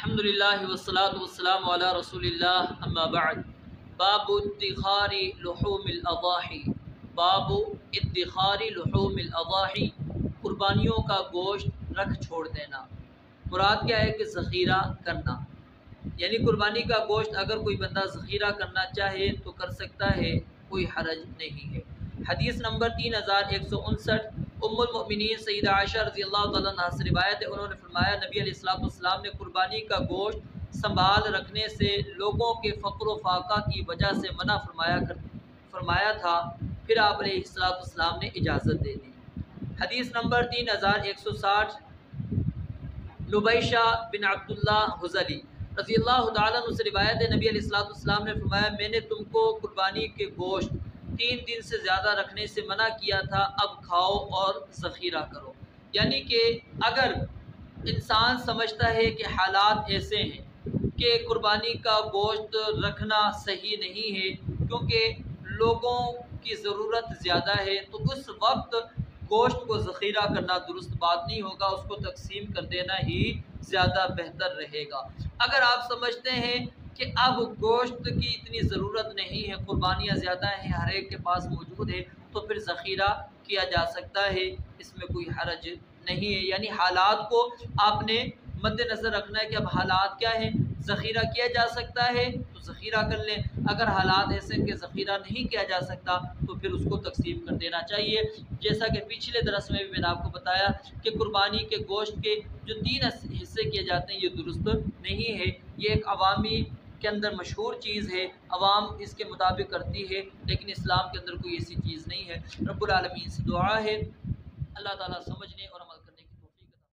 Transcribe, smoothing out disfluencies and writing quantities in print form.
الحمدللہ والصلاة والسلام علی رسول اللہ اما بعد باب ادخار لحوم الاضاحی باب ادخار لحوم الاضاحی قربانیوں کا گوشت رکھ چھوڑ دینا۔ مراد کیا ہے کہ ذخیرہ کرنا، یعنی قربانی کا گوشت اگر کوئی بندہ ذخیرہ کرنا چاہے تو کر سکتا ہے، کوئی حرج نہیں ہے۔ حدیث نمبر 3159 ام المؤمنین سیدہ عائشہ رضی اللہ تعالیٰ عنہا سے روایت ہے، انہوں نے فرمایا نبی علیہ السلام نے قربانی کا گوشت سنبھال رکھنے سے لوگوں کے فقر و فاقہ کی وجہ سے منع فرمایا تھا، پھر آپ علیہ السلام نے اجازت دے دی۔ حدیث نمبر 3160 نبیشہ بن عبداللہ حذلی رضی اللہ تعالیٰ عنہ سے روایت ہے، نبی علیہ السلام نے فرمایا میں نے تم کو قربانی کے گوشت 3 دن سے زیادہ رکھنے سے منع کیا تھا، اب کھاؤ اور ذخیرہ کرو۔ یعنی کہ اگر انسان سمجھتا ہے کہ حالات ایسے ہیں کہ قربانی کا گوشت رکھنا صحیح نہیں ہے کیونکہ لوگوں کی ضرورت زیادہ ہے، تو اس وقت گوشت کو ذخیرہ کرنا درست بات نہیں ہوگا، اس کو تقسیم کر دینا ہی زیادہ بہتر رہے گا۔ اگر آپ سمجھتے ہیں کہ اب گوشت کی اتنی ضرورت نہیں ہے، قربانیاں زیادہ ہیں، ہر ایک کے پاس موجود ہے، تو پھر ذخیرہ کیا جا سکتا ہے، اس میں کوئی حرج نہیں ہے۔ یعنی حالات کو آپ نے مد نظر رکھنا ہے کہ اب حالات کیا ہیں، ذخیرہ کیا جا سکتا ہے تو ذخیرہ کر لیں، اگر حالات ایسے کہ ذخیرہ نہیں کیا جا سکتا تو پھر اس کو تقسیم کر دینا چاہیے۔ جیسا کہ پچھلے درس میں بھی میں نے آپ کو بتایا کہ قربانی کے گوشت کے جو 3 حصے کیے جاتے ہیں یہ درست نہیں ہے، یہ ایک عوامی کے اندر مشہور چیز ہے، عوام اس کے مطابق کرتی ہے، لیکن اسلام کے اندر کوئی ایسی چیز نہیں ہے۔ رب العالمین سے دعا ہے اللہ تعالیٰ سمجھنے اور